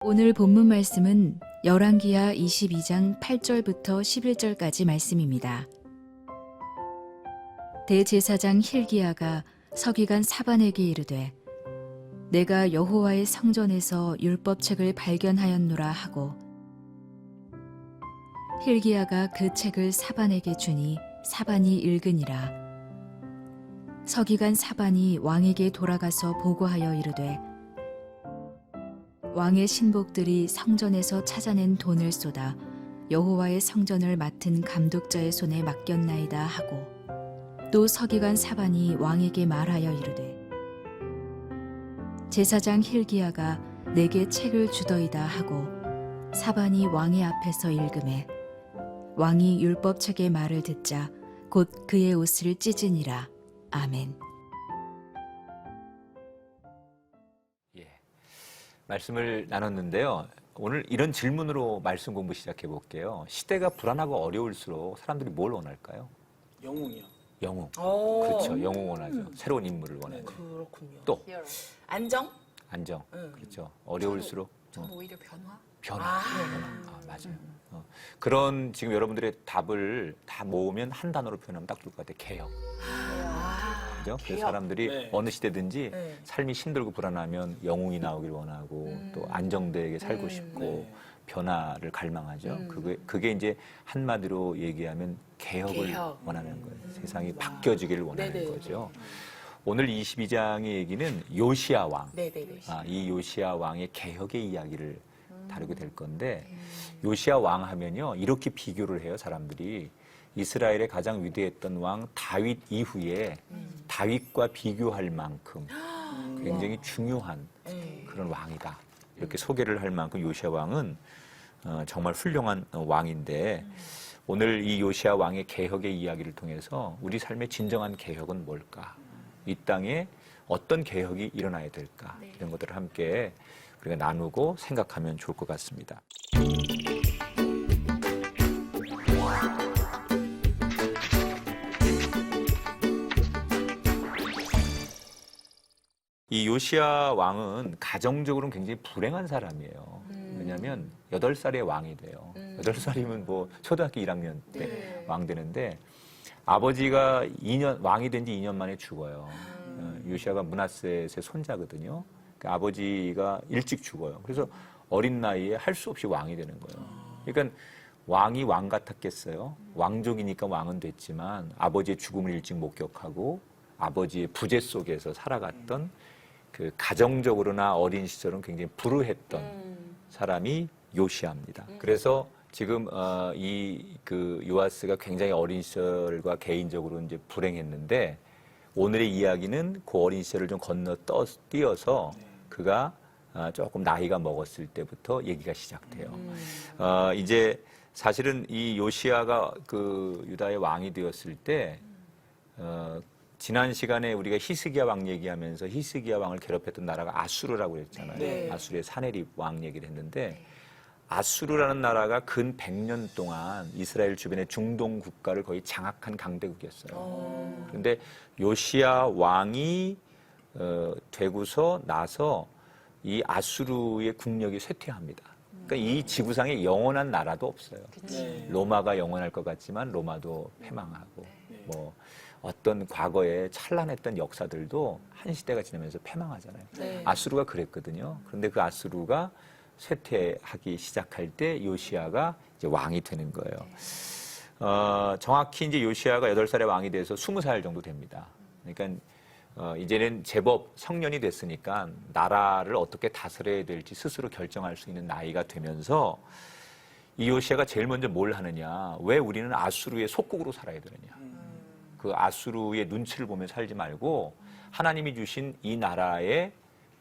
오늘 본문 말씀은 열왕기하 22장 8절부터 11절까지 말씀입니다. 대제사장 힐기야가 서기관 사반에게 이르되 내가 여호와의 성전에서 율법책을 발견하였노라 하고 힐기야가 그 책을 사반에게 주니 사반이 읽으니라. 서기관 사반이 왕에게 돌아가서 보고하여 이르되 왕의 신복들이 성전에서 찾아낸 돈을 쏟아 여호와의 성전을 맡은 감독자의 손에 맡겼나이다 하고 또 서기관 사반이 왕에게 말하여 이르되 제사장 힐기야가 내게 책을 주더이다 하고 사반이 왕의 앞에서 읽음에 왕이 율법책의 말을 듣자 곧 그의 옷을 찢으니라. 아멘. 말씀을 나눴는데요. 오늘 이런 질문으로 말씀 공부 시작해 볼게요. 시대가 불안하고 어려울수록 사람들이 뭘 원할까요? 영웅이요. 영웅. 오. 그렇죠. 영웅 원하죠. 새로운 인물을 원하죠. 그렇군요. 또 안정? 안정. 그렇죠. 어려울수록 저는 오히려 변화? 변화. 맞아요. 그런 지금 여러분들의 답을 다 모으면 한 단어로 표현하면 딱 좋을 것 같아요. 개혁. 그죠? 그래서 사람들이 네. 어느 시대든지 삶이 힘들고 불안하면 영웅이 나오길 원하고 또 안정되게 살고 싶고 네. 변화를 갈망하죠. 그게 이제 한마디로 얘기하면 개혁을 개혁. 원하는 거예요. 세상이 바뀌어지기를 원하는 네네. 거죠. 오늘 22장의 얘기는 요시야 왕. 네네네. 이 요시야 왕의 개혁의 이야기를 다루게 될 건데 요시야 왕 하면요 이렇게 비교를 해요. 사람들이 이스라엘의 가장 위대했던 왕 다윗 이후에 다윗과 비교할 만큼 굉장히 중요한 그런 왕이다. 이렇게 소개를 할 만큼 요시야 왕은 정말 훌륭한 왕인데 오늘 이 요시야 왕의 개혁의 이야기를 통해서 우리 삶의 진정한 개혁은 뭘까? 이 땅에 어떤 개혁이 일어나야 될까? 이런 것들을 함께 우리가 나누고 생각하면 좋을 것 같습니다. 이 요시야 왕은 가정적으로는 굉장히 불행한 사람이에요. 왜냐하면 8살에 왕이 돼요. 8살이면 뭐 초등학교 1학년 때 왕 되는데 아버지가 왕이 된 지 2년 만에 죽어요. 요시야가 므낫셋의 손자거든요. 그러니까 아버지가 일찍 죽어요. 그래서 어린 나이에 할 수 없이 왕이 되는 거예요. 그러니까 왕이 왕 같았겠어요. 왕족이니까 왕은 됐지만 아버지의 죽음을 일찍 목격하고 아버지의 부재 속에서 살아갔던 그 가정적으로나 어린 시절은 굉장히 불우했던 사람이 요시야입니다. 그래서 지금 그 요아스가 굉장히 어린 시절과 개인적으로 이제 불행했는데 오늘의 이야기는 그 어린 시절을 좀 뛰어서 그가 조금 나이가 먹었을 때부터 얘기가 시작돼요. 이제 사실은 이 요시야가 그 유다의 왕이 되었을 때 지난 시간에 우리가 히스기야 왕 얘기하면서 히스기야 왕을 괴롭혔던 나라가 아수르라고 그랬잖아요. 네. 아수르의 사네립 왕 얘기를 했는데 아수르라는 나라가 근 100년 동안 이스라엘 주변의 중동 국가를 거의 장악한 강대국이었어요. 그런데 요시야 왕이 되고서 나서 이 아수르의 국력이 쇠퇴합니다. 그러니까 이 지구상에 영원한 나라도 없어요. 네. 로마가 영원할 것 같지만 로마도 패망하고 뭐 어떤 과거에 찬란했던 역사들도 한 시대가 지나면서 패망하잖아요. 아수르가 그랬거든요. 그런데 그 아수르가 쇠퇴하기 시작할 때 요시야가 이제 왕이 되는 거예요. 정확히 이제 요시야가 8살에 왕이 돼서 20살 정도 됩니다. 그러니까 이제는 제법 성년이 됐으니까 나라를 어떻게 다스려야 될지 스스로 결정할 수 있는 나이가 되면서 이 요시야가 제일 먼저 뭘 하느냐? 왜 우리는 아수르의 속국으로 살아야 되느냐? 그 아수르의 눈치를 보며 살지 말고 하나님이 주신 이 나라의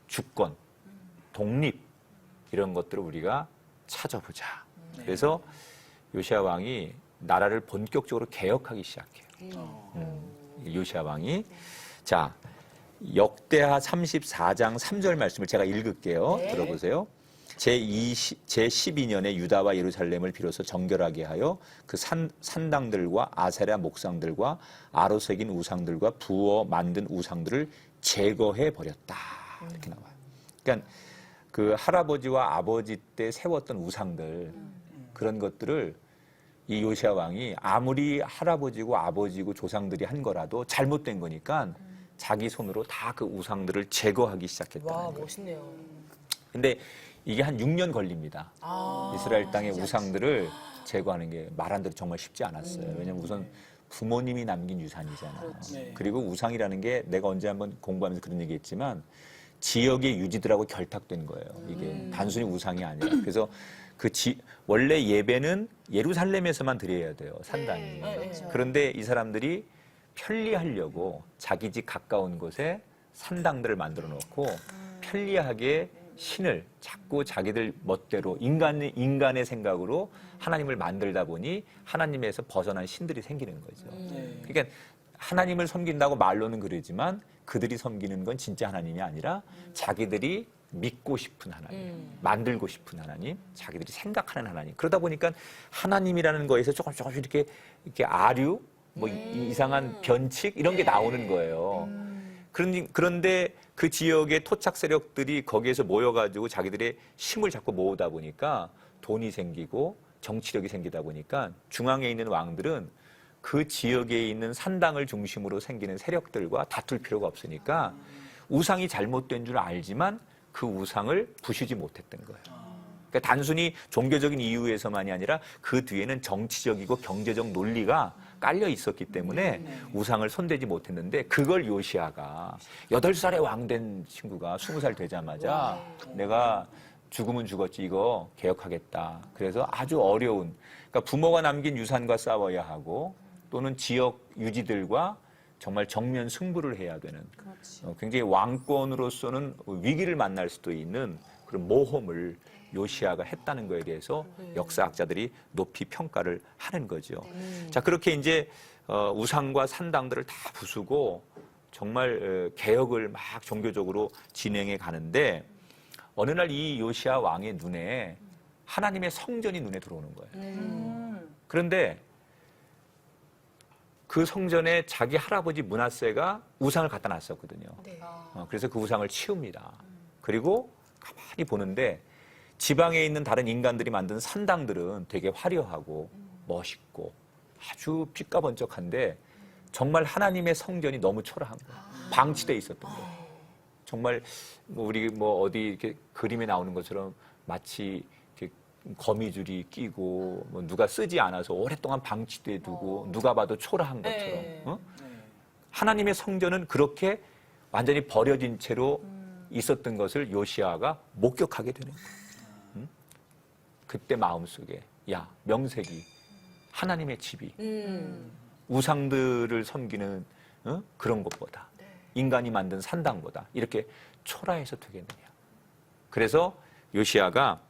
주권, 독립 이런 것들을 우리가 찾아보자. 그래서 요시야 왕이 나라를 본격적으로 개혁하기 시작해요. 요시야 왕이. 자, 역대하 34장 3절 말씀을 제가 읽을게요. 들어보세요. 제12년에 유다와 예루살렘을 비로소 정결하게 하여 그 산당들과 아세라 목상들과 아로 새긴 우상들과 부어 만든 우상들을 제거해 버렸다. 이렇게 나와요. 그러니까 그 할아버지와 아버지 때 세웠던 우상들 그런 것들을 이 요시야 왕이 아무리 할아버지고 아버지고 조상들이 한 거라도 잘못된 거니까 자기 손으로 다 그 우상들을 제거하기 시작했다는 와, 거예요. 멋있네요. 근데 이게 한 6년 걸립니다. 아, 이스라엘 땅의 우상들을 제거하는 게 말한 대로 정말 쉽지 않았어요. 왜냐면 우선 부모님이 남긴 유산이잖아요. 네. 그리고 우상이라는 게 내가 언제 한번 공부하면서 그런 얘기했지만 지역의 유지들하고 결탁된 거예요. 이게 단순히 우상이 아니라. 그래서 원래 예배는 예루살렘에서만 드려야 돼요. 산당이. 네. 그런데 이 사람들이 편리하려고 자기 집 가까운 곳에 산당들을 만들어 놓고 편리하게 신을 자꾸 자기들 멋대로 인간의 생각으로 하나님을 만들다 보니 하나님에서 벗어난 신들이 생기는 거죠. 네. 그러니까 하나님을 섬긴다고 말로는 그러지만 그들이 섬기는 건 진짜 하나님이 아니라 자기들이 믿고 싶은 하나님, 만들고 싶은 하나님, 자기들이 생각하는 하나님. 그러다 보니까 하나님이라는 거에서 조금씩 이렇게 아류, 뭐 이상한 변칙 이런 게 나오는 거예요. 그런데 그 지역의 토착 세력들이 거기에서 모여가지고 자기들의 힘을 자꾸 모으다 보니까 돈이 생기고 정치력이 생기다 보니까 중앙에 있는 왕들은 그 지역에 있는 산당을 중심으로 생기는 세력들과 다툴 필요가 없으니까 우상이 잘못된 줄 알지만 그 우상을 부수지 못했던 거예요. 그러니까 단순히 종교적인 이유에서만이 아니라 그 뒤에는 정치적이고 경제적 논리가 깔려 있었기 때문에 우상을 손대지 못했는데 그걸 요시야가 8살에 왕 된 친구가 20살 되자마자 내가 죽으면 죽었지 이거 개혁하겠다. 그래서 아주 어려운 그러니까 부모가 남긴 유산과 싸워야 하고 또는 지역 유지들과 정말 정면 승부를 해야 되는 굉장히 왕권으로서는 위기를 만날 수도 있는 그런 모험을 요시야가 했다는 거에 대해서 역사학자들이 높이 평가를 하는 거죠. 자, 그렇게 이제 우상과 산당들을 다 부수고 정말 개혁을 막 종교적으로 진행해 가는데 어느 날 이 요시야 왕의 눈에 하나님의 성전이 눈에 들어오는 거예요. 그런데 그 성전에 자기 할아버지 므낫세가 우상을 갖다 놨었거든요. 그래서 그 우상을 치웁니다. 그리고 가만히 보는데 지방에 있는 다른 인간들이 만든 산당들은 되게 화려하고 멋있고 아주 삐까번쩍한데 정말 하나님의 성전이 너무 초라한 거예요. 방치돼 있었던 거예요. 정말 우리 어디 이렇게 그림에 나오는 것처럼 마치 이렇게 거미줄이 끼고 누가 쓰지 않아서 오랫동안 방치돼 두고 누가 봐도 초라한 것처럼 하나님의 성전은 그렇게 완전히 버려진 채로 있었던 것을 요시야가 목격하게 되는 거예요. 그때 마음속에 명색이 하나님의 집이 우상들을 섬기는 그런 것보다 인간이 만든 산당보다 이렇게 초라해서 되겠느냐. 그래서 요시야가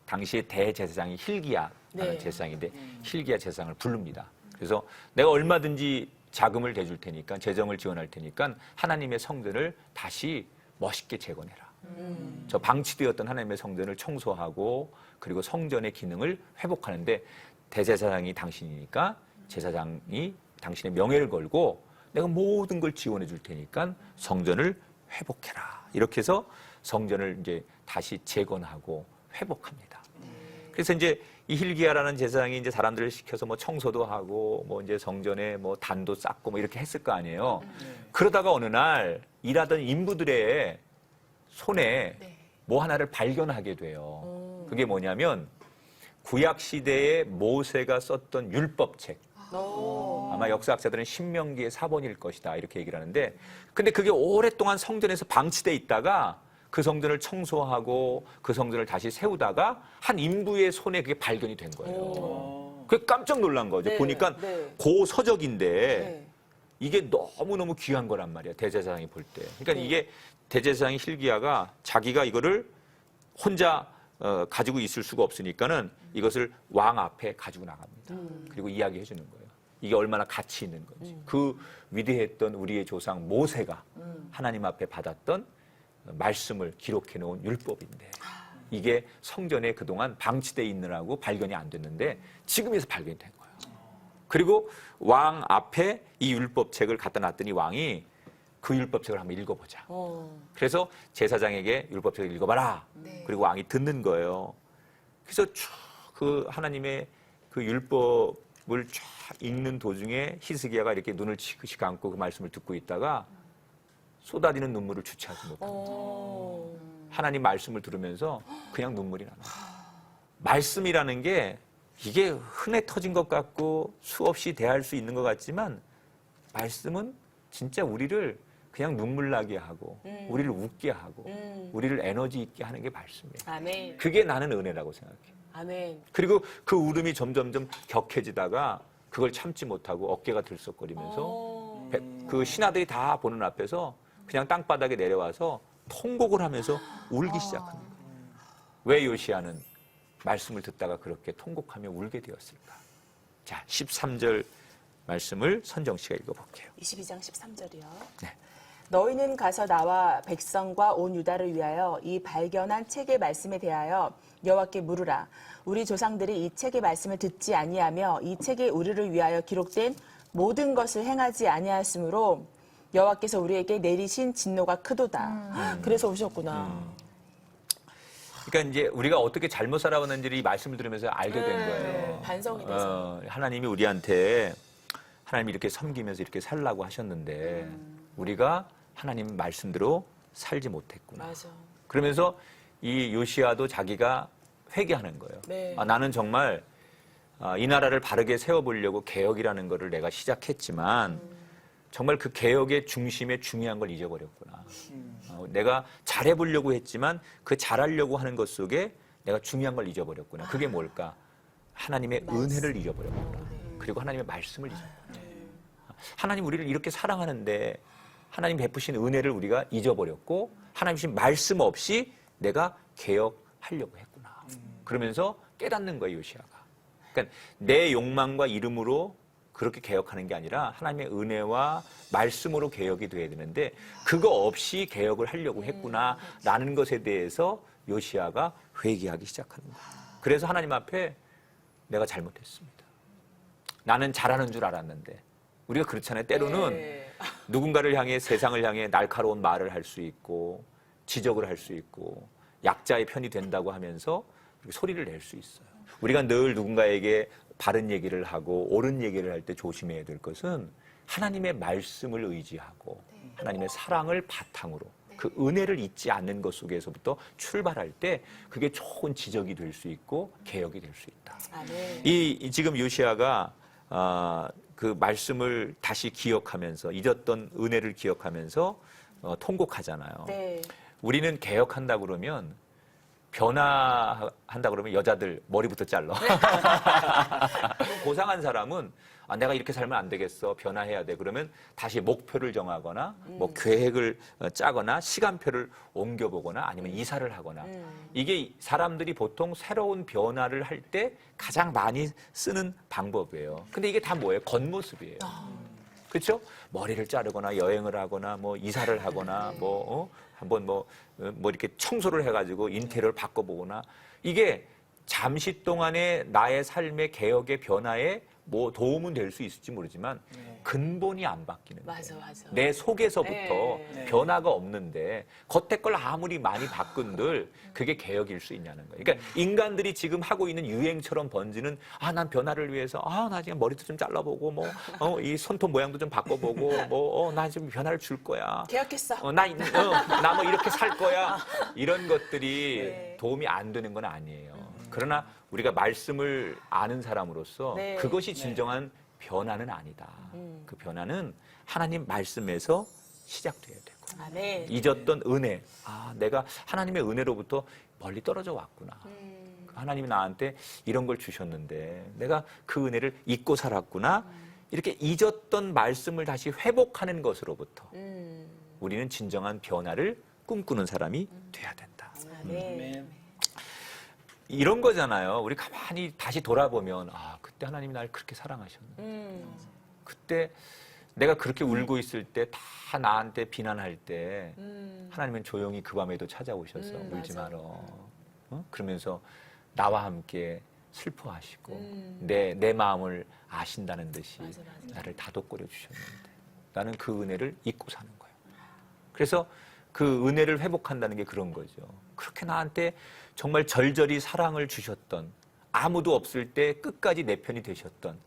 당시에 대제사장이 hil기야라는 제사장인데 hil기야 제사장을 부릅니다. 그래서 내가 얼마든지 자금을 대줄 테니까 재정을 지원할 테니까 하나님의 성전을 다시 멋있게 재건해라. 저 방치되었던 하나님의 성전을 청소하고 그리고 성전의 기능을 회복하는데 대제사장이 당신이니까 제사장이 당신의 명예를 걸고 내가 모든 걸 지원해 줄 테니까 성전을 회복해라. 이렇게 해서 성전을 이제 다시 재건하고 회복합니다. 그래서 이제 이 hil기야라는 제사장이 이제 사람들을 시켜서 청소도 하고 이제 성전에 단도 쌓고 이렇게 했을 거 아니에요. 그러다가 어느 날 일하던 인부들의 손에 뭐 하나를 발견하게 돼요. 그게 뭐냐면 구약 시대에 모세가 썼던 율법책. 아마 역사학자들은 신명기의 사본일 것이다 이렇게 얘기를 하는데 근데 그게 오랫동안 성전에서 방치돼 있다가 그 성전을 청소하고 그 성전을 다시 세우다가 한 인부의 손에 그게 발견이 된 거예요. 그게 깜짝 놀란 거죠. 보니까 고서적인데 이게 너무너무 귀한 거란 말이야. 대제사장이 볼 때. 그러니까 이게 대제사장이 hil기야가 자기가 이거를 혼자 가지고 있을 수가 없으니까는 이것을 왕 앞에 가지고 나갑니다. 그리고 이야기해 주는 거예요. 이게 얼마나 가치 있는 건지. 그 위대했던 우리의 조상 모세가 하나님 앞에 받았던 말씀을 기록해 놓은 율법인데 이게 성전에 그동안 방치되어 있느라고 발견이 안 됐는데 지금에서 발견이 된 거예요. 그리고 왕 앞에 이 율법책을 갖다 놨더니 왕이 그 율법책을 한번 읽어보자. 어. 그래서 제사장에게 율법책을 읽어봐라. 네. 그리고 왕이 듣는 거예요. 그래서 쭉 그 하나님의 그 율법을 쫙 읽는 도중에 히스기야가 이렇게 눈을 지그시 감고 그 말씀을 듣고 있다가 쏟아지는 눈물을 주체하지 못합니다. 어. 하나님 말씀을 들으면서 그냥 눈물이 나요. 말씀이라는 게 이게 흔해 터진 것 같고 수없이 대할 수 있는 것 같지만 말씀은 진짜 우리를 그냥 눈물 나게 하고 우리를 웃게 하고 우리를 에너지 있게 하는 게 말씀이에요. 아멘. 그게 나는 은혜라고 생각해요. 아멘. 그리고 그 울음이 점점점 격해지다가 그걸 참지 못하고 어깨가 들썩거리면서 어. 그 신하들이 다 보는 앞에서 그냥 땅바닥에 내려와서 통곡을 하면서 울기 시작합니다. 왜 요시야는 말씀을 듣다가 그렇게 통곡하며 울게 되었을까? 자, 13절 말씀을 선정 씨가 읽어볼게요. 22장 13절이요. 네. 너희는 가서 나와 백성과 온 유다를 위하여 이 발견한 책의 말씀에 대하여 여호와께 물으라. 우리 조상들이 이 책의 말씀을 듣지 아니하며 이 책에 우리를 위하여 기록된 모든 것을 행하지 아니하였으므로 여호와께서 우리에게 내리신 진노가 크도다. 그래서 오셨구나. 그러니까 이제 우리가 어떻게 잘못 살아왔는지를 이 말씀을 들으면서 알게 된 거예요. 반성이 돼서. 하나님이 우리한테 하나님 이렇게 섬기면서 이렇게 살라고 하셨는데 우리가 하나님 말씀대로 살지 못했구나. 맞아. 그러면서 이 요시야도 자기가 회개하는 거예요. 네. 나는 정말 이 나라를 바르게 세워보려고 개혁이라는 거를 내가 시작했지만 정말 그 개혁의 중심에 중요한 걸 잊어버렸구나. 내가 잘해보려고 했지만 그 잘하려고 하는 것 속에 내가 중요한 걸 잊어버렸구나. 그게 뭘까? 하나님의 은혜를 잊어버렸구나. 그리고 하나님의 말씀을 잊어버렸구나. 하나님 우리를 이렇게 사랑하는데 하나님 베푸신 은혜를 우리가 잊어버렸고 하나님 주신 말씀 없이 내가 개혁하려고 했구나. 그러면서 깨닫는 거예요, 요시야가. 그러니까 내 욕망과 이름으로 그렇게 개혁하는 게 아니라 하나님의 은혜와 말씀으로 개혁이 돼야 되는데 그거 없이 개혁을 하려고 했구나라는 것에 대해서 요시야가 회개하기 시작하는 거예요. 그래서 하나님 앞에 내가 잘못했습니다. 나는 잘하는 줄 알았는데 우리가 그렇잖아요. 때로는 네. 누군가를 향해 세상을 향해 날카로운 말을 할 수 있고 지적을 할 수 있고 약자의 편이 된다고 하면서 소리를 낼 수 있어요. 우리가 늘 누군가에게 바른 얘기를 하고 옳은 얘기를 할 때 조심해야 될 것은 하나님의 말씀을 의지하고 하나님의 사랑을 바탕으로 그 은혜를 잊지 않는 것 속에서부터 출발할 때 그게 좋은 지적이 될 수 있고 개혁이 될 수 있다. 아멘. 이 지금 요시야가 그 말씀을 다시 기억하면서 잊었던 은혜를 기억하면서 통곡하잖아요. 네. 우리는 개혁한다 그러면 변화한다 그러면 여자들 머리부터 잘라. 고상한 사람은 내가 이렇게 살면 안 되겠어. 변화해야 돼. 그러면 다시 목표를 정하거나 뭐 계획을 짜거나 시간표를 옮겨보거나 아니면 이사를 하거나 이게 사람들이 보통 새로운 변화를 할 때 가장 많이 쓰는 방법이에요. 근데 이게 다 뭐예요? 겉모습이에요. 그렇죠? 머리를 자르거나 여행을 하거나 뭐 이사를 하거나 한번 뭐 이렇게 청소를 해가지고 인테리어를 바꿔보거나 이게 잠시 동안의 나의 삶의 개혁의 변화에 뭐 도움은 될 수 있을지 모르지만 근본이 안 바뀌는 거예요. 맞아. 내 속에서부터 네. 변화가 없는데 겉에 걸 아무리 많이 바꾼들 그게 개혁일 수 있냐는 거예요. 그러니까 인간들이 지금 하고 있는 유행처럼 번지는 난 변화를 위해서 나 지금 머리도 좀 잘라보고 이 손톱 모양도 좀 바꿔보고 나 지금 변화를 줄 거야. 계약했어. 나 뭐 이렇게 살 거야. 이런 것들이 네. 도움이 안 되는 건 아니에요. 그러나 우리가 말씀을 아는 사람으로서 네. 그것이 진정한 변화는 아니다. 그 변화는 하나님 말씀에서 시작돼야 되고 아멘. 잊었던 은혜. 내가 하나님의 은혜로부터 멀리 떨어져 왔구나. 하나님이 나한테 이런 걸 주셨는데 내가 그 은혜를 잊고 살았구나. 이렇게 잊었던 말씀을 다시 회복하는 것으로부터 우리는 진정한 변화를 꿈꾸는 사람이 돼야 된다. 아멘. 이런 거잖아요. 우리 가만히 다시 돌아보면 그때 하나님이 날 그렇게 사랑하셨는데 그때 내가 그렇게 울고 있을 때 다 나한테 비난할 때 하나님은 조용히 그 밤에도 찾아오셔서 울지 맞아. 마라. 그러면서 나와 함께 슬퍼하시고 내 마음을 아신다는 듯이 맞아. 나를 다독거려 주셨는데 나는 그 은혜를 잊고 사는 거예요. 그래서 그 은혜를 회복한다는 게 그런 거죠. 그렇게 나한테 정말 절절히 사랑을 주셨던, 아무도 없을 때 끝까지 내 편이 되셨던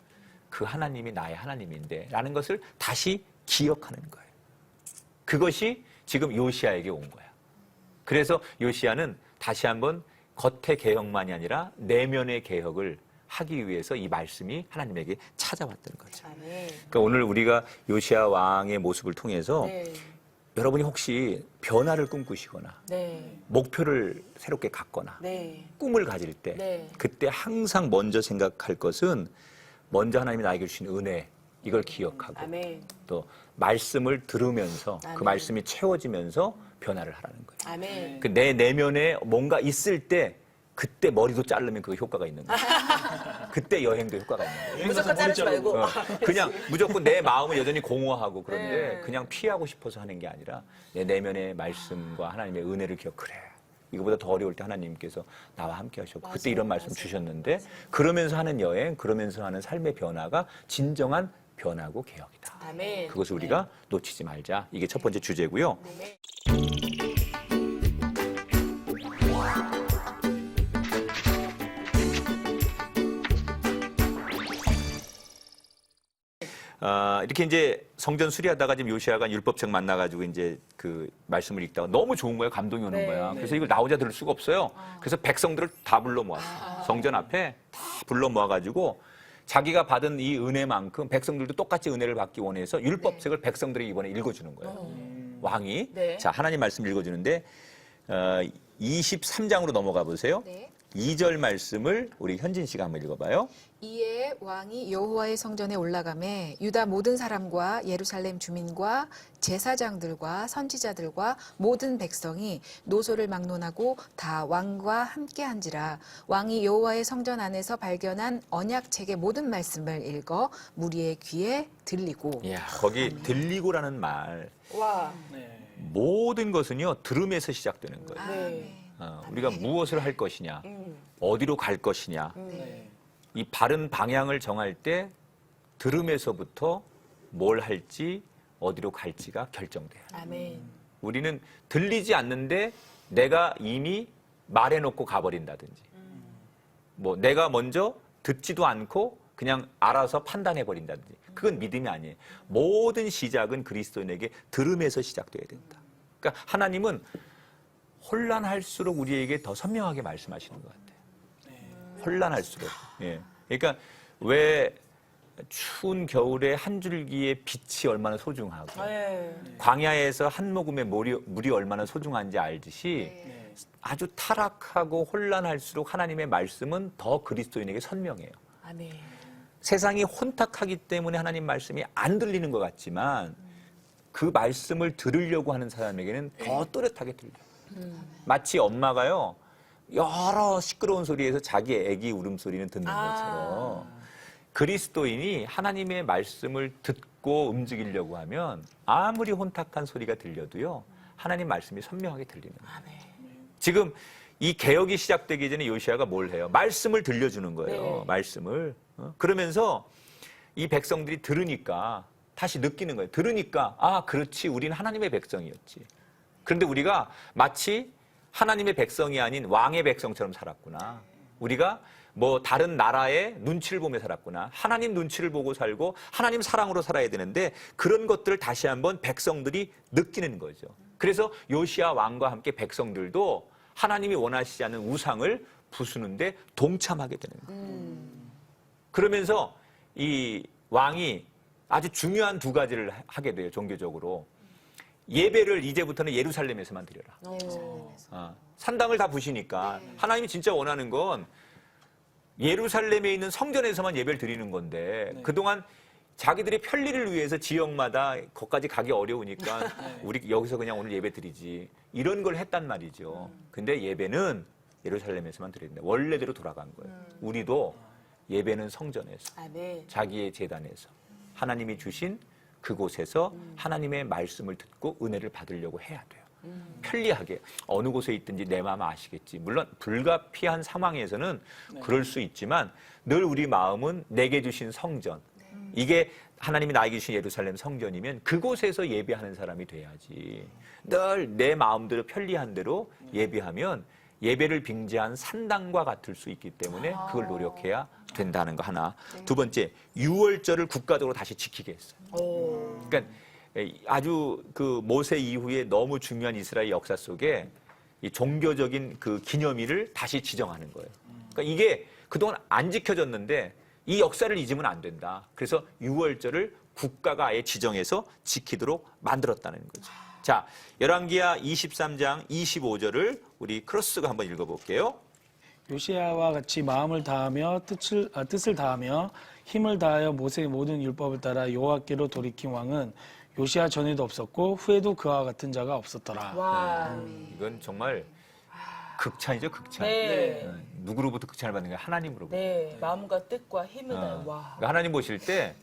그 하나님이 나의 하나님인데 라는 것을 다시 기억하는 거예요. 그것이 지금 요시야에게 온 거야. 그래서 요시야는 다시 한번 겉의 개혁만이 아니라 내면의 개혁을 하기 위해서 이 말씀이 하나님에게 찾아왔던 거죠. 그러니까 오늘 우리가 요시야 왕의 모습을 통해서 여러분이 혹시 변화를 꿈꾸시거나 목표를 새롭게 갖거나 꿈을 가질 때 그때 항상 먼저 생각할 것은 먼저 하나님이 나에게 주신 은혜, 이걸 기억하고 또 말씀을 들으면서 그 말씀이 채워지면서 변화를 하라는 거예요. 그 내 내면에 뭔가 있을 때 그때 머리도 자르면 그 효과가 있는 거예요. 그때 여행도 효과가 있는 거예요. 무조건 자르지 말고. 그냥 무조건 내 마음은 여전히 공허하고 그런데 그냥 피하고 싶어서 하는 게 아니라 내 내면의 말씀과 하나님의 은혜를 기억, 그래. 이거보다 더 어려울 때 하나님께서 나와 함께 하셨고 그때 이런 말씀 주셨는데 그러면서 하는 여행, 그러면서 하는 삶의 변화가 진정한 변화고 개혁이다. 그것을 우리가 놓치지 말자. 이게 첫 번째 주제고요. 이렇게 이제 성전 수리하다가 지금 요시야가 율법책 만나가지고 이제 그 말씀을 읽다가 너무 좋은 거예요. 감동이 오는 거야. 그래서 이걸 나 혼자 들을 수가 없어요. 그래서 백성들을 다 불러 모았어요. 성전 앞에 다 불러 모아가지고 자기가 받은 이 은혜만큼 백성들도 똑같이 은혜를 받기 원해서 율법책을 백성들에게 이번에 읽어주는 거예요. 왕이. 자, 하나님 말씀 읽어주는데 23장으로 넘어가 보세요. 2절 말씀을 우리 현진 씨가 한번 읽어봐요. 이에 왕이 여호와의 성전에 올라가매 유다 모든 사람과 예루살렘 주민과 제사장들과 선지자들과 모든 백성이 노소를 막론하고 다 왕과 함께 한지라. 왕이 여호와의 성전 안에서 발견한 언약책의 모든 말씀을 읽어 무리의 귀에 들리고. 이야, 거기 들리고라는 말. 와. 모든 것은요 들음에서 시작되는 거예요. 우리가 무엇을 할 것이냐, 어디로 갈 것이냐, 이 바른 방향을 정할 때 들음에서부터 뭘 할지, 어디로 갈지가 결정돼요. 우리는 들리지 않는데 내가 이미 말해놓고 가버린다든지, 뭐 내가 먼저 듣지도 않고 그냥 알아서 판단해버린다든지, 그건 믿음이 아니에요. 모든 시작은 그리스도인에게 들음에서 시작돼야 된다. 그러니까 하나님은 혼란할수록 우리에게 더 선명하게 말씀하시는 것 같아요. 혼란할수록. 예. 그러니까 왜 추운 겨울에 한 줄기의 빛이 얼마나 소중하고 광야에서 한 모금의 물이 얼마나 소중한지 알듯이 아주 타락하고 혼란할수록 하나님의 말씀은 더 그리스도인에게 선명해요. 세상이 혼탁하기 때문에 하나님 말씀이 안 들리는 것 같지만 그 말씀을 들으려고 하는 사람에게는 더 또렷하게 들려요. 마치 엄마가요 여러 시끄러운 소리에서 자기 애기 울음소리는 듣는 것처럼 그리스도인이 하나님의 말씀을 듣고 움직이려고 하면 아무리 혼탁한 소리가 들려도요 하나님 말씀이 선명하게 들리는 거예요. 지금 이 개혁이 시작되기 전에 요시야가 뭘 해요? 말씀을 들려주는 거예요. 말씀을. 그러면서 이 백성들이 들으니까 다시 느끼는 거예요. 들으니까 아 그렇지, 우리는 하나님의 백성이었지. 그런데 우리가 마치 하나님의 백성이 아닌 왕의 백성처럼 살았구나. 우리가 뭐 다른 나라의 눈치를 보며 살았구나. 하나님 눈치를 보고 살고 하나님 사랑으로 살아야 되는데 그런 것들을 다시 한번 백성들이 느끼는 거죠. 그래서 요시야 왕과 함께 백성들도 하나님이 원하시지 않는 우상을 부수는데 동참하게 되는 거예요. 그러면서 이 왕이 아주 중요한 두 가지를 하게 돼요. 종교적으로. 예배를 이제부터는 예루살렘에서만 드려라. 산당을 다 부시니까 하나님이 진짜 원하는 건 예루살렘에 있는 성전에서만 예배를 드리는 건데 그동안 자기들의 편리를 위해서 지역마다 거기까지 가기 어려우니까 우리 여기서 그냥 오늘 예배 드리지 이런 걸 했단 말이죠. 근데 예배는 예루살렘에서만 드린다. 원래대로 돌아간 거예요. 우리도 예배는 성전에서 자기의 제단에서 하나님이 주신 그곳에서 하나님의 말씀을 듣고 은혜를 받으려고 해야 돼요. 편리하게 어느 곳에 있든지 내 마음 아시겠지. 물론 불가피한 상황에서는 그럴 수 있지만 늘 우리 마음은 내게 주신 성전, 이게 하나님이 나에게 주신 예루살렘 성전이면 그곳에서 예배하는 사람이 돼야지. 늘 내 마음대로 편리한 대로 예배하면 예배를 빙자한 산당과 같을 수 있기 때문에 그걸 노력해야 된다는 거 하나. 두 번째, 유월절을 국가적으로 다시 지키게 했어요. 그러니까 아주 그 모세 이후에 너무 중요한 이스라엘 역사 속에 이 종교적인 그 기념일을 다시 지정하는 거예요. 그러니까 이게 그동안 안 지켜졌는데 이 역사를 잊으면 안 된다. 그래서 유월절을 국가가 아예 지정해서 지키도록 만들었다는 거죠. 자, 열왕기하 23장 25절을 우리 크로스가 한번 읽어볼게요. 요시야와 같이 마음을 다하며 뜻을 다하며 힘을 다하여 모세의 모든 율법을 따라 여호와께로 돌이킨 왕은 요시야 전에도 없었고 후에도 그와 같은 자가 없었더라. 와. 이건 정말 극찬이죠, 극찬. 네. 누구로부터 극찬을 받는 거예요? 하나님으로부터. 네. 마음과 뜻과 힘을 다해. 와. 그러니까 하나님 보실 때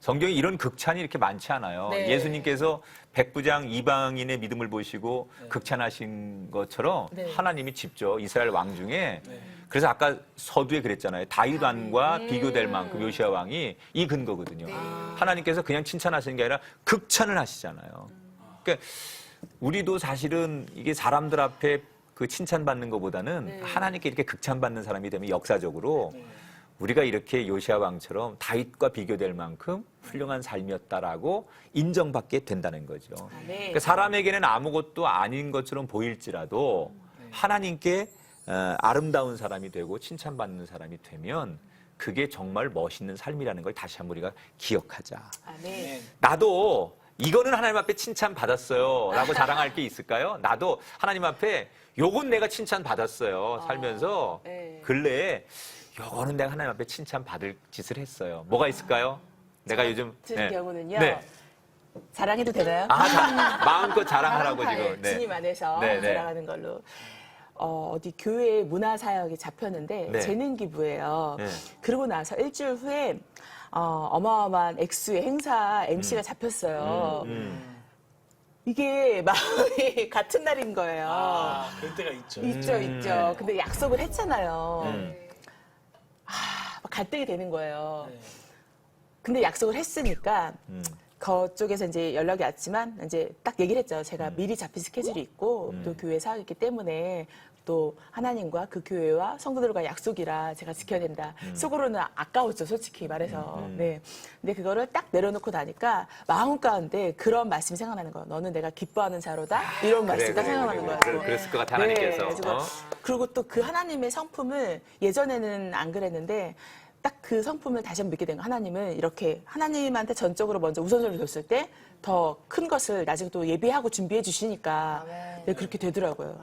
성경에 이런 극찬이 이렇게 많지 않아요. 네. 예수님께서 백부장 이방인의 믿음을 보시고 극찬하신 것처럼 네. 하나님이 직접 이스라엘 왕 중에 그래서 아까 서두에 그랬잖아요. 다윗 왕과 비교될 만큼 요시야 왕이 이 근거거든요. 하나님께서 그냥 칭찬하시는 게 아니라 극찬을 하시잖아요. 그러니까 우리도 사실은 이게 사람들 앞에 그 칭찬받는 것보다는 하나님께 이렇게 극찬받는 사람이 되면 역사적으로 우리가 이렇게 요시야 왕처럼 다윗과 비교될 만큼 훌륭한 삶이었다라고 인정받게 된다는 거죠. 네. 그러니까 사람에게는 아무것도 아닌 것처럼 보일지라도 하나님께 아름다운 사람이 되고 칭찬받는 사람이 되면 그게 정말 멋있는 삶이라는 걸 다시 한번 우리가 기억하자. 네. 나도 이거는 하나님 앞에 칭찬받았어요 라고 자랑할 게 있을까요? 나도 하나님 앞에 요건 내가 칭찬받았어요 살면서 네. 근래에 요거는 내가 하나님 앞에 칭찬받을 짓을 했어요. 뭐가 있을까요? 내가 요즘 같은 경우는요. 네. 자랑해도 되나요? 마음껏 자랑하라고 지금. 네. 주님 안에서 네, 네. 자랑하는 걸로. 어디 교회 문화사역이 잡혔는데 네. 재능 기부예요. 네. 그러고 나서 일주일 후에 어마어마한 액수의 행사 MC가 잡혔어요. 이게 마음이 같은 날인 거예요. 그럴 때가 있죠. 있죠. 근데 약속을 했잖아요. 막 갈등이 되는 거예요. 근데 약속을 했으니까 그쪽에서 이제 연락이 왔지만 이제 딱 얘기를 했죠. 제가 미리 잡힌 스케줄이 있고 또 교회 사역이 있기 때문에 또 하나님과 그 교회와 성도들과 약속이라 제가 지켜야 된다. 속으로는 아까웠죠, 솔직히 말해서. 네. 근데 그거를 딱 내려놓고 나니까 마음 가운데 그런 말씀이 생각나는 거예요. 너는 내가 기뻐하는 자로다. 이런 말씀이 딱 생각나는 거예요. 그랬을 것 같아 하나님께서. 그래가지고 그리고 또 그 하나님의 성품을 예전에는 안 그랬는데 딱 그 성품을 다시 한번 믿게 된 거예요. 하나님은 이렇게 하나님한테 전적으로 먼저 우선순위를 뒀을 때 더 큰 것을 나중에 또 예비하고 준비해 주시니까 네, 그렇게 되더라고요.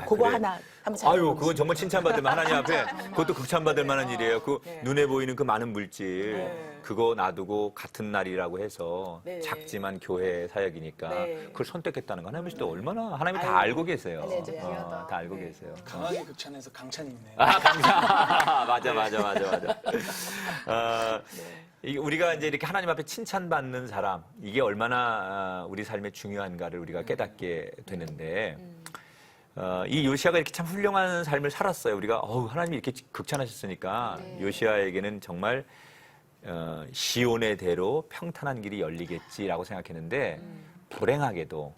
그거 그래. 하나 한번 잘 아유, 그건 정말 칭찬받을 만 하나님 앞에 그것도 극찬받을 만한 일이에요. 그 눈에 보이는 그 많은 물질 그거 놔두고 같은 날이라고 해서 네. 작지만 교회 사역이니까 네. 그걸 선택했다는 거 하나님이 또 얼마나 하나님이 다 알고 계세요. 네, 네. 다 알고 계세요. 강하게 극찬해서 강찬이 있네요. 맞아. 이게 우리가 이제 이렇게 하나님 앞에 칭찬받는 사람, 이게 얼마나 우리 삶에 중요한가를 우리가 깨닫게 되는데, 이 요시야가 이렇게 참 훌륭한 삶을 살았어요. 우리가, 하나님이 이렇게 극찬하셨으니까, 요시야에게는 정말, 시온의 대로 평탄한 길이 열리겠지라고 생각했는데, 불행하게도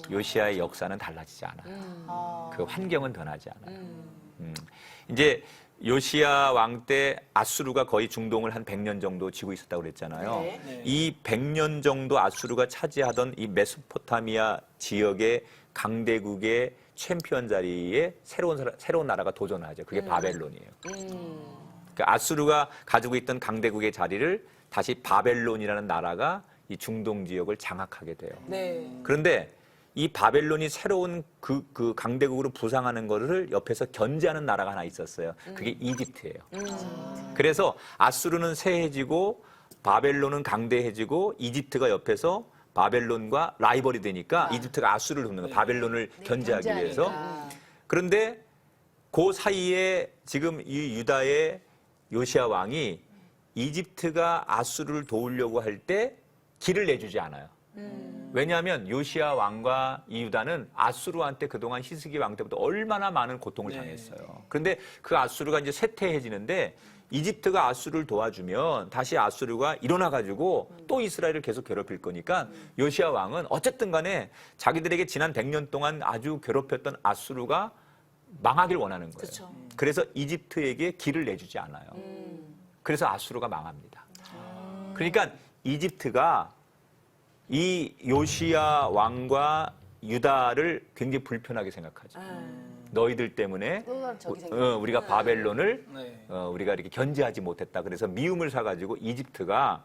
요시야의 역사는 달라지지 않아요. 그 환경은 변하지 않아요. 이제 요시야 왕 때 아수르가 거의 중동을 한 100년 정도 쥐고 있었다고 그랬잖아요. 네. 이 100년 정도 아수르가 차지하던 이 메소포타미아 지역의 강대국의 챔피언 자리에 새로운 나라가 도전하죠. 그게 바벨론이에요. 그러니까 아수르가 가지고 있던 강대국의 자리를 다시 바벨론이라는 나라가 이 중동 지역을 장악하게 돼요. 네. 그런데 이 바벨론이 새로운 그 강대국으로 부상하는 거를 옆에서 견제하는 나라가 하나 있었어요. 그게 이집트예요. 그래서 아수르는 쇠해지고 바벨론은 강대해지고 이집트가 옆에서 바벨론과 라이벌이 되니까 이집트가 아수르를 돕는 거예요. 바벨론을 견제하기 위해서. 그런데 그 사이에 지금 이 유다의 요시야 왕이 이집트가 아수르를 도우려고 할 때 길을 내주지 않아요. 왜냐하면 요시야 왕과 이 유다는 아수르한테 그동안 히스기 왕 때부터 얼마나 많은 고통을 당했어요. 그런데 그 아수르가 이제 쇠퇴해지는데 이집트가 아수르를 도와주면 다시 아수르가 일어나가지고 또 이스라엘을 계속 괴롭힐 거니까 요시야 왕은 어쨌든 간에 자기들에게 지난 100년 동안 아주 괴롭혔던 아수르가 망하길 원하는 거예요. 그쵸. 그래서 이집트에게 길을 내주지 않아요. 그래서 아수르가 망합니다. 그러니까 이집트가 이 요시야 왕과 유다를 굉장히 불편하게 생각하죠. 너희들 때문에 우리가 바벨론을 네. 우리가 이렇게 견제하지 못했다. 그래서 미움을 사가지고 이집트가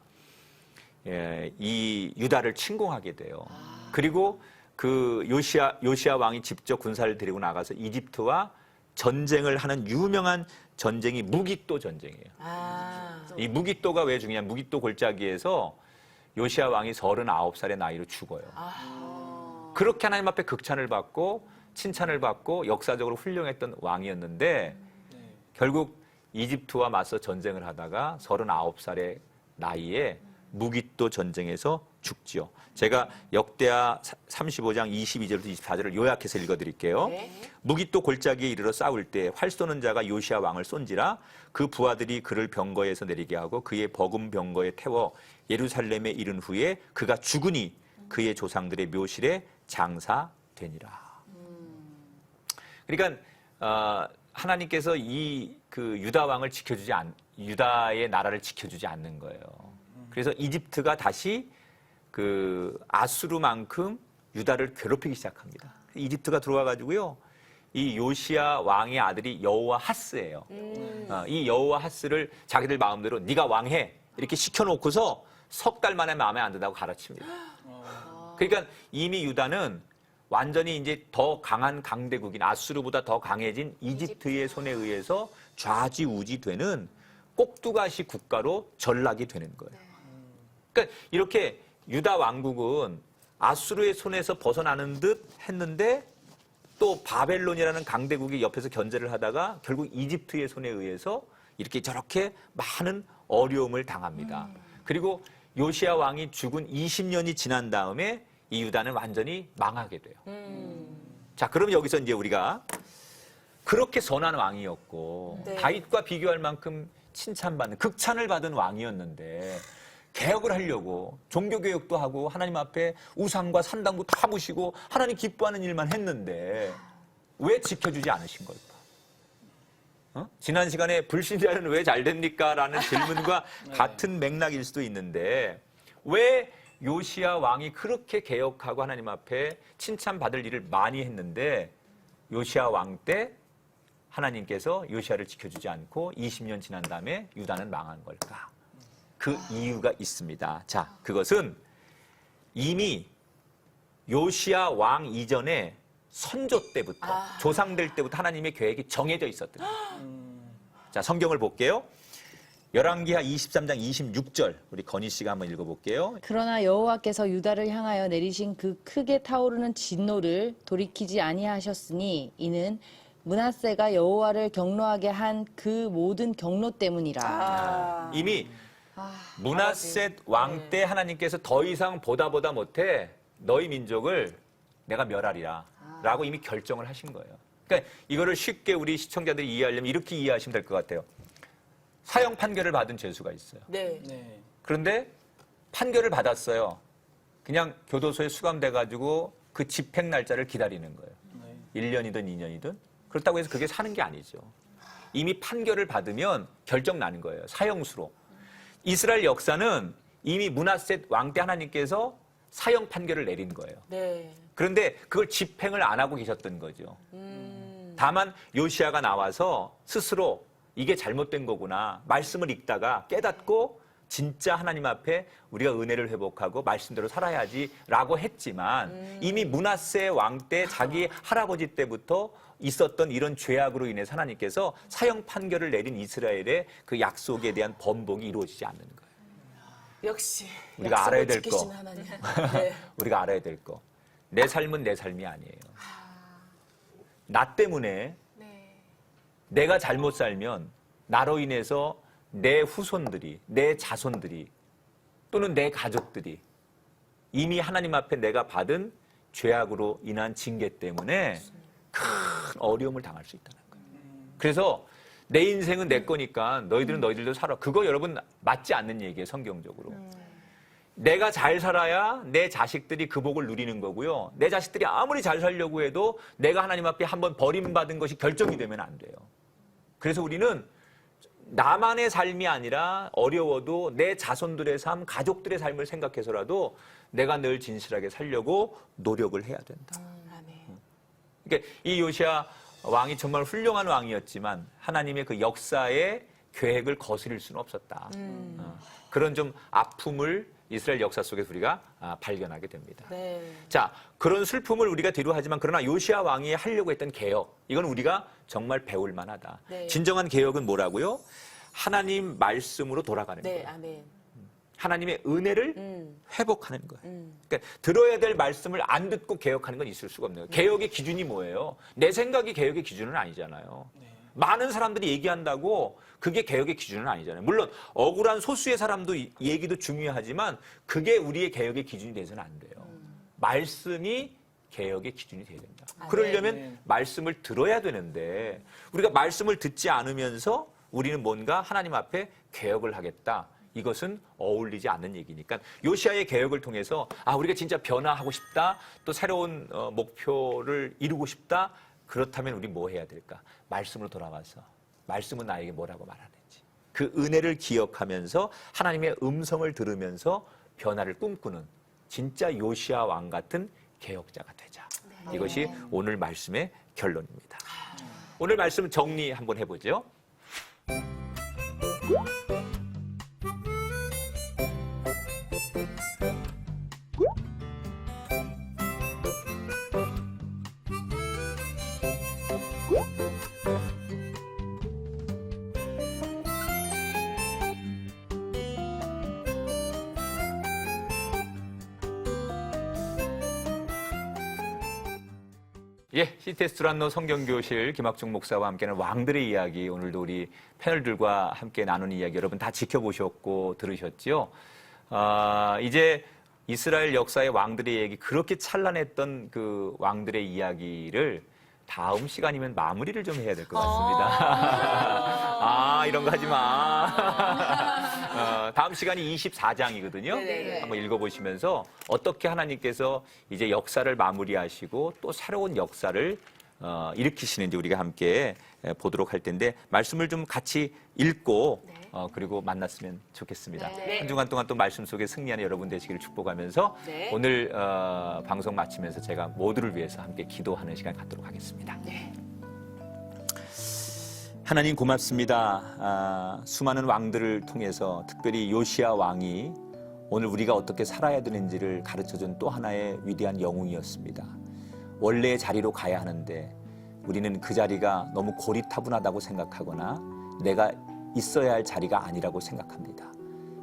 이 유다를 침공하게 돼요. 그리고 그 요시야 왕이 직접 군사를 데리고 나가서 이집트와 전쟁을 하는 유명한 전쟁이 무깃도 전쟁이에요. 이 무깃도가 왜 중요하냐? 무깃도 골짜기에서 요시야 왕이 39살의 나이로 죽어요. 그렇게 하나님 앞에 극찬을 받고 칭찬을 받고 역사적으로 훌륭했던 왕이었는데 결국 이집트와 맞서 전쟁을 하다가 39살의 나이에 무깃도 전쟁에서 죽지요. 제가 역대하 35장 22절부터 24절을 요약해서 읽어드릴게요. 무깃도 골짜기에 이르러 싸울 때 활 쏘는 자가 요시야 왕을 쏜지라 그 부하들이 그를 병거에서 내리게 하고 그의 버금 병거에 태워 예루살렘에 이른 후에 그가 죽으니 그의 조상들의 묘실에 장사되니라. 그러니까 하나님께서 이 그 유다 왕을 유다의 나라를 지켜주지 않는 거예요. 그래서 이집트가 다시 그 아수르만큼 유다를 괴롭히기 시작합니다. 이집트가 들어와 가지고요. 이 요시야 왕의 아들이 여호와하스예요. 이 여호와하스를 자기들 마음대로 네가 왕해 이렇게 시켜놓고서 석 달 만에 마음에 안 든다고 갈아칩니다. 그러니까 이미 유다는 완전히 이제 더 강한 강대국인 아수르보다 더 강해진 이집트의 손에 의해서 좌지우지되는 꼭두가시 국가로 전락이 되는 거예요. 그러니까 이렇게 유다 왕국은 아수르의 손에서 벗어나는 듯 했는데 또 바벨론이라는 강대국이 옆에서 견제를 하다가 결국 이집트의 손에 의해서 이렇게 저렇게 많은 어려움을 당합니다. 그리고 요시야 왕이 죽은 20년이 지난 다음에 이 유다는 완전히 망하게 돼요. 자, 그럼 여기서 이제 우리가 그렇게 선한 왕이었고 다윗과 비교할 만큼 칭찬받는 극찬을 받은 왕이었는데 개혁을 하려고 종교개혁도 하고 하나님 앞에 우상과 산당도 다 부시고 하나님 기뻐하는 일만 했는데 왜 지켜주지 않으신 걸까? 지난 시간에 불신자는 왜 잘 됩니까? 라는 질문과 같은 맥락일 수도 있는데 왜 요시야 왕이 그렇게 개혁하고 하나님 앞에 칭찬받을 일을 많이 했는데 요시야 왕 때 하나님께서 요시야를 지켜주지 않고 20년 지난 다음에 유다는 망한 걸까? 그 이유가 있습니다. 자, 그것은 이미 요시야 왕 이전에 선조 때부터 조상들 때부터 하나님의 계획이 정해져 있었던 거예요. 자, 성경을 볼게요. 열왕기하 23장 26절 우리 건희 씨가 한번 읽어볼게요. 그러나 여호와께서 유다를 향하여 내리신 그 크게 타오르는 진노를 돌이키지 아니하셨으니 이는 므낫세가 여호와를 경노하게 한 그 모든 경노 때문이라. 이미 므낫셋 왕 때 하나님께서 더 이상 보다 못해 너희 민족을 내가 멸하리라 라고 이미 결정을 하신 거예요. 그러니까 이거를 쉽게 우리 시청자들이 이해하려면 이렇게 이해하시면 될 것 같아요. 사형 판결을 받은 죄수가 있어요. 네. 네. 그런데 판결을 받았어요. 그냥 교도소에 수감돼가지고 그 집행 날짜를 기다리는 거예요. 1년이든 2년이든. 그렇다고 해서 그게 사는 게 아니죠. 이미 판결을 받으면 결정 나는 거예요. 사형수로. 이스라엘 역사는 이미 므낫셋 왕 때 하나님께서 사형 판결을 내린 거예요. 네. 그런데 그걸 집행을 안 하고 계셨던 거죠. 다만 요시야가 나와서 스스로 이게 잘못된 거구나. 말씀을 읽다가 깨닫고 진짜 하나님 앞에 우리가 은혜를 회복하고 말씀대로 살아야지라고 했지만 이미 므낫세 왕 때 자기 할아버지 때부터 있었던 이런 죄악으로 인해서 하나님께서 사형 판결을 내린 이스라엘의 그 약속에 대한 번복이 이루어지지 않는 거예요. 역시 우리가 알아야 될 지키시는 거. 하나님. 네. 우리가 알아야 될 거. 내 삶은 내 삶이 아니에요. 나 때문에 내가 잘못 살면 나로 인해서 내 후손들이, 내 자손들이 또는 내 가족들이 이미 하나님 앞에 내가 받은 죄악으로 인한 징계 때문에 큰 어려움을 당할 수 있다는 거예요. 그래서 내 인생은 내 거니까 너희들은 너희들도 살아. 그거 여러분 맞지 않는 얘기예요, 성경적으로. 내가 잘 살아야 내 자식들이 그 복을 누리는 거고요. 내 자식들이 아무리 잘 살려고 해도 내가 하나님 앞에 한번 버림받은 것이 결정이 되면 안 돼요. 그래서 우리는 나만의 삶이 아니라 어려워도 내 자손들의 삶, 가족들의 삶을 생각해서라도 내가 늘 진실하게 살려고 노력을 해야 된다. 그러니까 이 요시야 왕이 정말 훌륭한 왕이었지만 하나님의 그 역사의 계획을 거스릴 수는 없었다. 그런 좀 아픔을 이스라엘 역사 속에서 우리가 발견하게 됩니다. 네. 자, 그런 슬픔을 우리가 뒤로하지만 그러나 요시야 왕이 하려고 했던 개혁, 이건 우리가 정말 배울 만하다. 네. 진정한 개혁은 뭐라고요? 하나님 말씀으로 돌아가는 네, 거예요. 아멘. 하나님의 은혜를 회복하는 거예요. 그러니까 들어야 될 말씀을 안 듣고 개혁하는 건 있을 수가 없네요. 개혁의 기준이 뭐예요? 내 생각이 개혁의 기준은 아니잖아요. 많은 사람들이 얘기한다고 그게 개혁의 기준은 아니잖아요. 물론 억울한 소수의 사람도 얘기도 중요하지만 그게 우리의 개혁의 기준이 돼서는 안 돼요. 말씀이 개혁의 기준이 돼야 된다. 그러려면 말씀을 들어야 되는데 우리가 말씀을 듣지 않으면서 우리는 뭔가 하나님 앞에 개혁을 하겠다. 이것은 어울리지 않는 얘기니까 요시야의 개혁을 통해서 우리가 진짜 변화하고 싶다. 또 새로운 목표를 이루고 싶다. 그렇다면 우리 뭐 해야 될까? 말씀으로 돌아가서 말씀은 나에게 뭐라고 말하는지 그 은혜를 기억하면서 하나님의 음성을 들으면서 변화를 꿈꾸는 진짜 요시야 왕 같은 개혁자가 되자. 이것이 오늘 말씀의 결론입니다. 오늘 말씀 정리 한번 해보죠. 시테스 두란노 성경교실 김학중 목사와 함께하는 왕들의 이야기, 오늘도 우리 패널들과 함께 나누는 이야기 여러분 다 지켜보셨고 들으셨지요? 이제 이스라엘 역사의 왕들의 얘기, 그렇게 찬란했던 그 왕들의 이야기를 다음 시간이면 마무리를 좀 해야 될 것 같습니다. 이런 거 하지 마. 다음 시간이 24장이거든요. 네네. 한번 읽어보시면서 어떻게 하나님께서 이제 역사를 마무리하시고 또 새로운 역사를 일으키시는지 우리가 함께 보도록 할 텐데 말씀을 좀 같이 읽고 그리고 만났으면 좋겠습니다. 네. 한 주간 동안 또 말씀 속에 승리하는 여러분 되시기를 축복하면서 네. 오늘 방송 마치면서 제가 모두를 위해서 함께 기도하는 시간 갖도록 하겠습니다. 네. 하나님 고맙습니다. 수많은 왕들을 통해서 특별히 요시야 왕이 오늘 우리가 어떻게 살아야 되는지를 가르쳐준 또 하나의 위대한 영웅이었습니다. 원래의 자리로 가야 하는데 우리는 그 자리가 너무 고리타분하다고 생각하거나 내가 있어야 할 자리가 아니라고 생각합니다.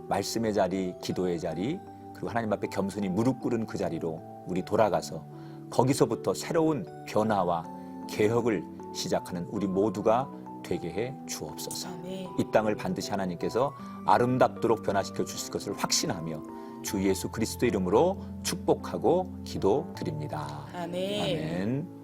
말씀의 자리, 기도의 자리, 그리고 하나님 앞에 겸손히 무릎 꿇은 그 자리로 우리 돌아가서 거기서부터 새로운 변화와 개혁을 시작하는 우리 모두가 되게 해 주옵소서. 이 땅을 반드시 하나님께서 아름답도록 변화시켜 주실 것을 확신하며 주 예수 그리스도 이름으로 축복하고 기도드립니다. 아멘. 아멘.